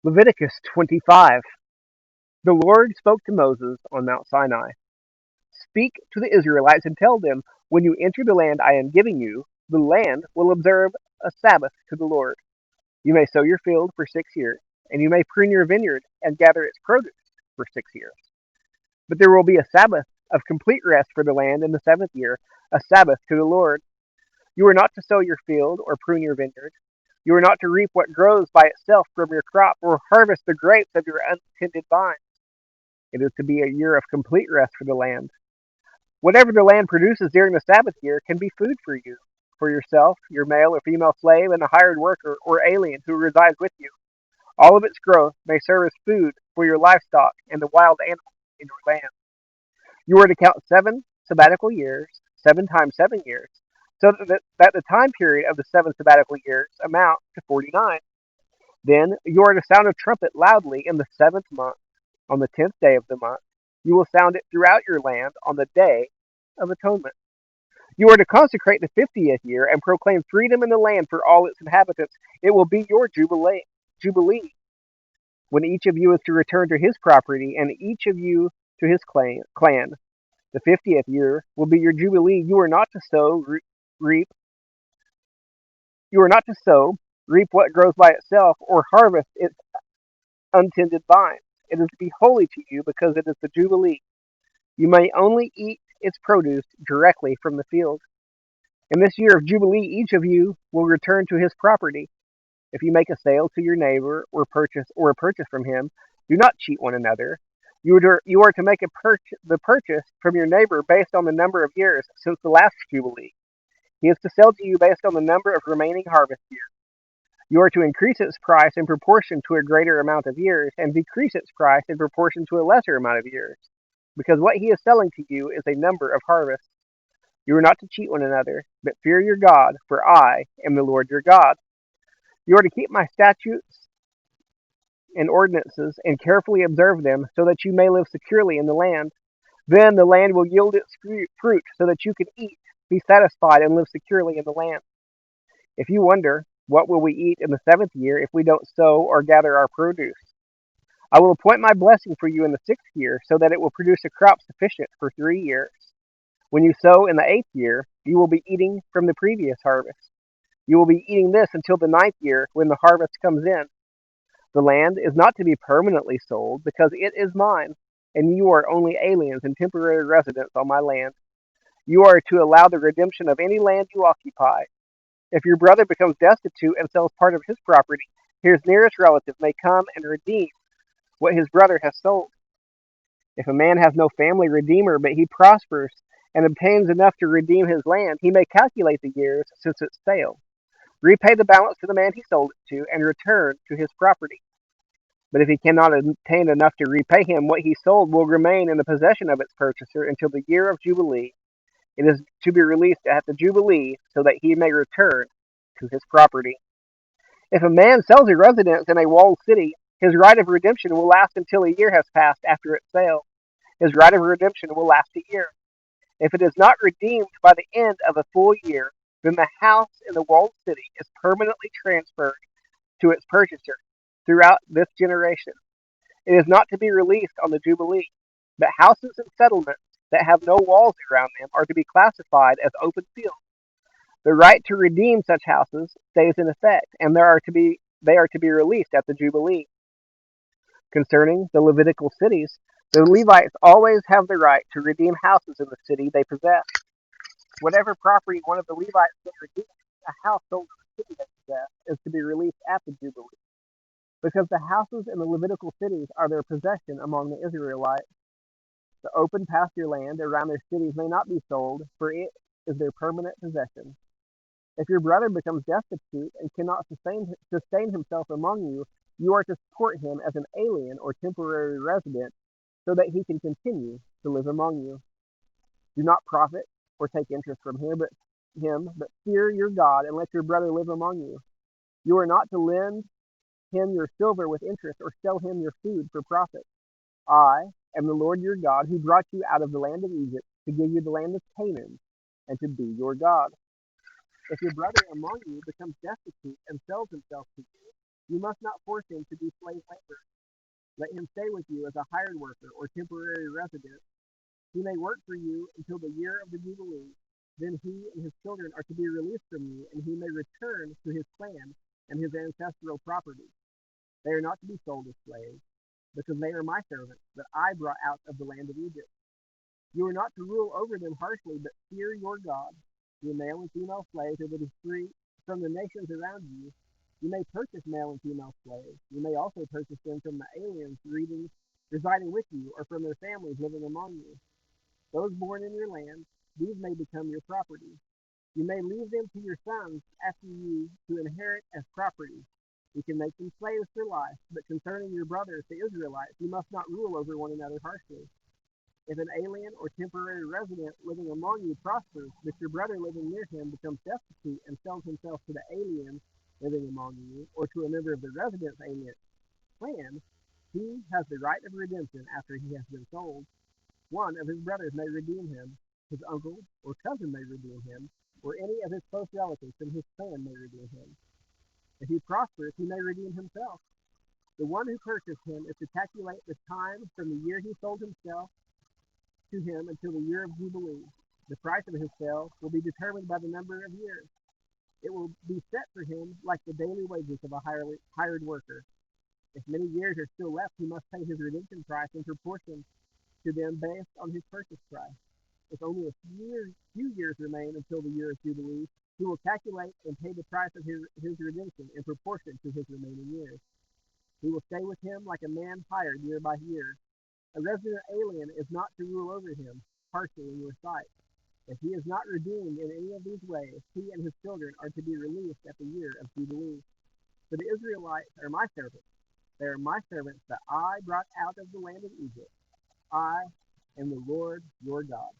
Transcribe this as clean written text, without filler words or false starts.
Leviticus 25. The Lord spoke to Moses on Mount Sinai. Speak to the Israelites and tell them, when you enter the land I am giving you, the land will observe a Sabbath to the Lord. You may sow your field for 6 years, and you may prune your vineyard and gather its produce for 6 years. But there will be a Sabbath of complete rest for the land in the seventh year, a Sabbath to the Lord. You are not to sow your field or prune your vineyard. You are not to reap what grows by itself from your crop, or harvest the grapes of your untended vine. It is to be a year of complete rest for the land. Whatever the land produces during the Sabbath year can be food for yourself, your male or female slave, and the hired worker or alien who resides with you. All of its growth may serve as food for your livestock and the wild animals in your land. You are to count 7 sabbatical years, 7 times 7 years, so that the time period of the 7 sabbatical years amount to 49. Then you are to sound a trumpet loudly in the seventh month. On the 10th day of the month, you will sound it throughout your land on the Day of Atonement. You are to consecrate the 50th year and proclaim freedom in the land for all its inhabitants. It will be your Jubilee, when each of you is to return to his property and each of you to his clan. The 50th year will be your Jubilee. You are not to reap. You are not to sow, reap what grows by itself, or harvest its untended vines. It is to be holy to you because it is the Jubilee. You may only eat its produce directly from the field. In this year of Jubilee, each of you will return to his property. If you make a sale to your neighbor or a purchase from him, do not cheat one another. You are to make the purchase from your neighbor based on the number of years since the last Jubilee. He is to sell to you based on the number of remaining harvest years. You are to increase its price in proportion to a greater amount of years, and decrease its price in proportion to a lesser amount of years, because what he is selling to you is a number of harvests. You are not to cheat one another, but fear your God, for I am the Lord your God. You are to keep my statutes and ordinances and carefully observe them, so that you may live securely in the land. Then the land will yield its fruit, so that you can eat, be satisfied, and live securely in the land. If you wonder, what will we eat in the seventh year if we don't sow or gather our produce? I will appoint my blessing for you in the 6th year, so that it will produce a crop sufficient for 3 years. When you sow in the 8th year, you will be eating from the previous harvest. You will be eating this until the 9th year, when the harvest comes in. The land is not to be permanently sold, because it is mine, and you are only aliens and temporary residents on my land. You are to allow the redemption of any land you occupy. If your brother becomes destitute and sells part of his property, his nearest relative may come and redeem what his brother has sold. If a man has no family redeemer, but he prospers and obtains enough to redeem his land, he may calculate the years since its sale, repay the balance to the man he sold it to, and return to his property. But if he cannot obtain enough to repay him, what he sold will remain in the possession of its purchaser until the year of Jubilee. It is to be released at the Jubilee, so that he may return to his property. If a man sells a residence in a walled city, his right of redemption will last until a year has passed after its sale. His right of redemption will last a year. If it is not redeemed by the end of a full year, then the house in the walled city is permanently transferred to its purchaser throughout this generation. It is not to be released on the Jubilee, but houses and settlements that have no walls around them are to be classified as open fields. The right to redeem such houses stays in effect, and they are to be released at the Jubilee. Concerning the Levitical cities, the Levites always have the right to redeem houses in the city they possess. Whatever property one of the Levites can redeem, a house sold in the city they possess, is to be released at the Jubilee, because the houses in the Levitical cities are their possession among the Israelites. The open pasture land around their cities may not be sold, for it is their permanent possession. If your brother becomes destitute and cannot sustain himself among you, you are to support him as an alien or temporary resident, so that he can continue to live among you. Do not profit or take interest from him, but fear your God and let your brother live among you. You are not to lend him your silver with interest, or sell him your food for profit. I am the Lord your God, who brought you out of the land of Egypt to give you the land of Canaan, and to be your God. If your brother among you becomes destitute and sells himself to you, You must not force him to do slave labor. Let him stay with you as a hired worker or temporary resident. He may work for you until the year of the Jubilee. Then he and his children are to be released from you, and he may return to his clan and his ancestral property. They are not to be sold as slaves, because they are my servants that I brought out of the land of Egypt. You are not to rule over them harshly, but fear your God. Your male and female slaves are to be free from the nations around you. You may purchase male and female slaves. You may also purchase them from the aliens residing with you, or from their families living among you. Those born in your land, these may become your property. You may leave them to your sons after you to inherit as property. You can make them slaves for life, but concerning your brothers, the Israelites, you must not rule over one another harshly. If an alien or temporary resident living among you prospers, but your brother living near him becomes destitute and sells himself to the alien living among you, or to a member of the resident's alien clan, he has the right of redemption after he has been sold. One of his brothers may redeem him, his uncle or cousin may redeem him, or any of his close relatives from his clan may redeem him. If he prospers, he may redeem himself. The one who purchased him is to calculate the time from the year he sold himself to him until the year of Jubilee. The price of his sale will be determined by the number of years. It will be set for him like the daily wages of a hired worker. If many years are still left, he must pay his redemption price in proportion to them based on his purchase price. If only a few years remain until the year of Jubilee, he will calculate and pay the price of his redemption in proportion to his remaining years. He will stay with him like a man hired year by year. A resident alien is not to rule over him harshly in your sight. If he is not redeemed in any of these ways, he and his children are to be released at the year of Jubilee. For the Israelites are my servants. They are my servants that I brought out of the land of Egypt. I am the Lord your God.